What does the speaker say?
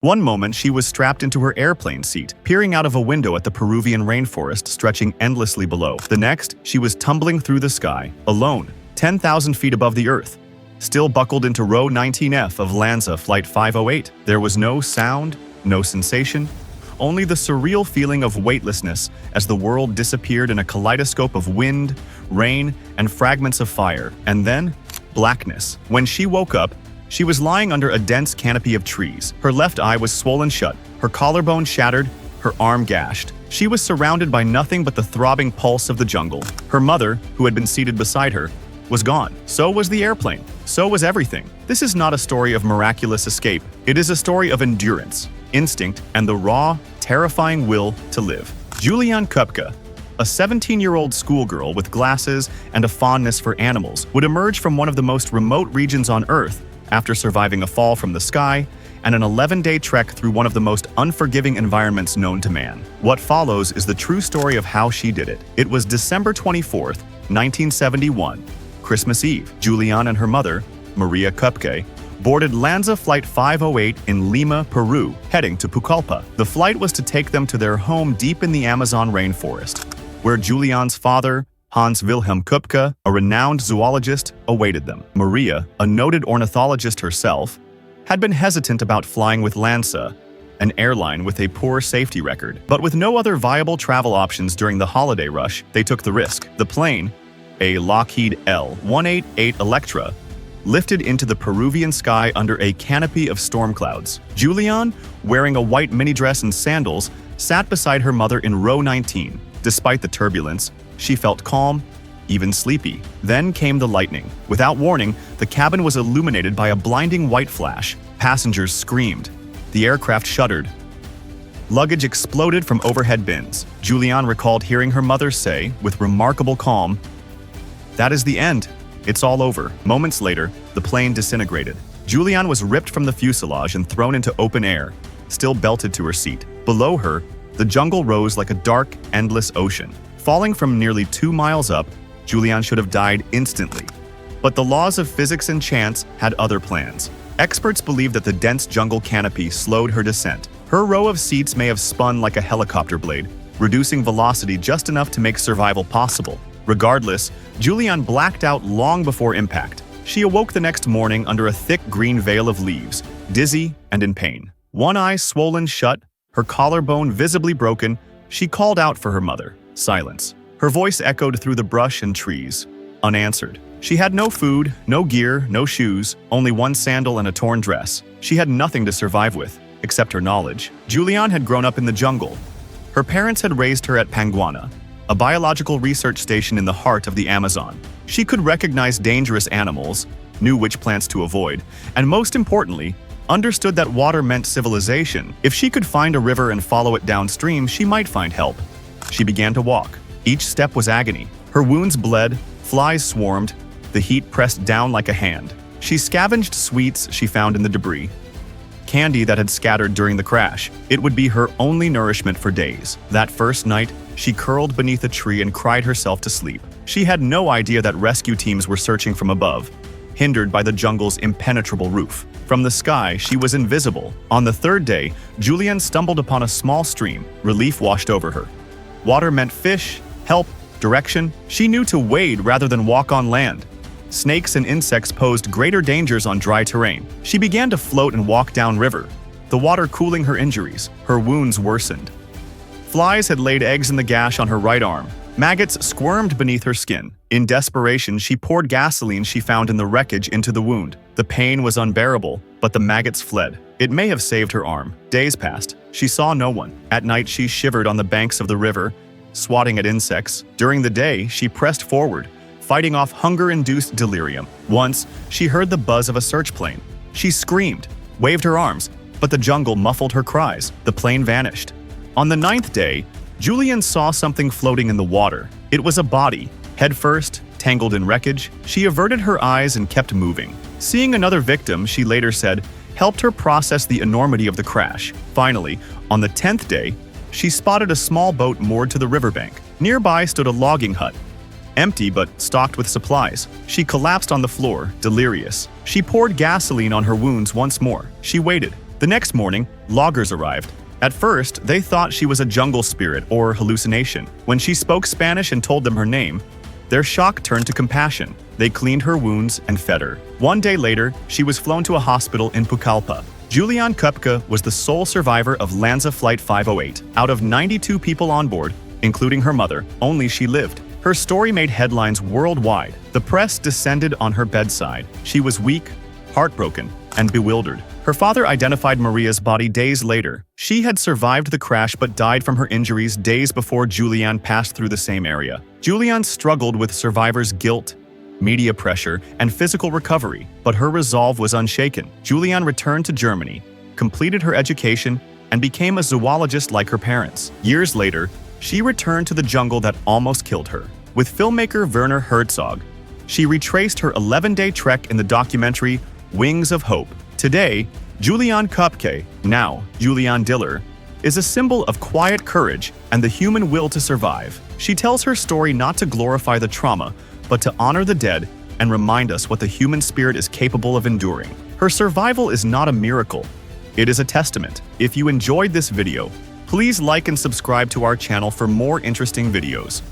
One moment, she was strapped into her airplane seat, peering out of a window at the Peruvian rainforest stretching endlessly below. The next, she was tumbling through the sky, alone, 10,000 feet above the Earth, still buckled into row 19F of LANSA Flight 508. There was no sound, no sensation, only the surreal feeling of weightlessness as the world disappeared in a kaleidoscope of wind, rain, and fragments of fire. And then, blackness. When she woke up, she was lying under a dense canopy of trees. Her left eye was swollen shut, her collarbone shattered, her arm gashed. She was surrounded by nothing but the throbbing pulse of the jungle. Her mother, who had been seated beside her, was gone. So was the airplane. So was everything. This is not a story of miraculous escape. It is a story of endurance, instinct, and the raw, terrifying will to live. Juliane Koepcke, a 17-year-old schoolgirl with glasses and a fondness for animals, would emerge from one of the most remote regions on Earth after surviving a fall from the sky and an 11-day trek through one of the most unforgiving environments known to man. What follows is the true story of how she did it. It was December 24th, 1971, Christmas Eve. Juliane and her mother, Maria Koepcke, boarded LANSA Flight 508 in Lima, Peru, heading to Pucallpa. The flight was to take them to their home deep in the Amazon rainforest, where Juliane's father, Hans Wilhelm Koepcke, a renowned zoologist, awaited them. Maria, a noted ornithologist herself, had been hesitant about flying with LANSA, an airline with a poor safety record. But with no other viable travel options during the holiday rush, they took the risk. The plane, a Lockheed L-188 Electra, lifted into the Peruvian sky under a canopy of storm clouds. Juliane, wearing a white mini dress and sandals, sat beside her mother in row 19. Despite the turbulence, she felt calm, even sleepy. Then came the lightning. Without warning, the cabin was illuminated by a blinding white flash. Passengers screamed. The aircraft shuddered. Luggage exploded from overhead bins. Juliane recalled hearing her mother say, with remarkable calm, "That is the end. It's all over." Moments later, the plane disintegrated. Juliane was ripped from the fuselage and thrown into open air, still belted to her seat. Below her, the jungle rose like a dark, endless ocean. Falling from nearly 2 miles up, Juliane should have died instantly. But the laws of physics and chance had other plans. Experts believe that the dense jungle canopy slowed her descent. Her row of seats may have spun like a helicopter blade, reducing velocity just enough to make survival possible. Regardless, Juliane blacked out long before impact. She awoke the next morning under a thick green veil of leaves, dizzy and in pain. One eye swollen shut, her collarbone visibly broken, she called out for her mother. Silence. Her voice echoed through the brush and trees, unanswered. She had no food, no gear, no shoes, only one sandal and a torn dress. She had nothing to survive with, except her knowledge. Juliane had grown up in the jungle. Her parents had raised her at Panguana, a biological research station in the heart of the Amazon. She could recognize dangerous animals, knew which plants to avoid, and most importantly, understood that water meant civilization. If she could find a river and follow it downstream, she might find help. She began to walk. Each step was agony. Her wounds bled, flies swarmed, the heat pressed down like a hand. She scavenged sweets she found in the debris, candy that had scattered during the crash. It would be her only nourishment for days. That first night, she curled beneath a tree and cried herself to sleep. She had no idea that rescue teams were searching from above, hindered by the jungle's impenetrable roof. From the sky, she was invisible. On the third day, Juliane stumbled upon a small stream. Relief washed over her. Water meant fish, help, direction. She knew to wade rather than walk on land. Snakes and insects posed greater dangers on dry terrain. She began to float and walk downriver, the water cooling her injuries. Her wounds worsened. Flies had laid eggs in the gash on her right arm. Maggots squirmed beneath her skin. In desperation, she poured gasoline she found in the wreckage into the wound. The pain was unbearable, but the maggots fled. It may have saved her arm. Days passed. She saw no one. At night, she shivered on the banks of the river, swatting at insects. During the day, she pressed forward, fighting off hunger-induced delirium. Once, she heard the buzz of a search plane. She screamed, waved her arms, but the jungle muffled her cries. The plane vanished. On the 9th day, Juliane saw something floating in the water. It was a body, head first, tangled in wreckage. She averted her eyes and kept moving. Seeing another victim, she later said, helped her process the enormity of the crash. Finally, on the 10th day, she spotted a small boat moored to the riverbank. Nearby stood a logging hut, empty but stocked with supplies. She collapsed on the floor, delirious. She poured gasoline on her wounds once more. She waited. The next morning, loggers arrived. At first, they thought she was a jungle spirit or hallucination. When she spoke Spanish and told them her name, their shock turned to compassion. They cleaned her wounds and fed her. One day later, she was flown to a hospital in Pucallpa. Juliane Koepcke was the sole survivor of LANSA Flight 508. Out of 92 people on board, including her mother, only she lived. Her story made headlines worldwide. The press descended on her bedside. She was weak, heartbroken, and bewildered. Her father identified Maria's body days later. She had survived the crash but died from her injuries days before Juliane passed through the same area. Juliane struggled with survivors' guilt, media pressure, and physical recovery, but her resolve was unshaken. Juliane returned to Germany, completed her education, and became a zoologist like her parents. Years later, she returned to the jungle that almost killed her. With filmmaker Werner Herzog, she retraced her 11-day trek in the documentary Wings of Hope. Today, Juliane Koepcke, now Juliane Diller, is a symbol of quiet courage and the human will to survive. She tells her story not to glorify the trauma, but to honor the dead and remind us what the human spirit is capable of enduring. Her survival is not a miracle, it is a testament. If you enjoyed this video, please like and subscribe to our channel for more interesting videos.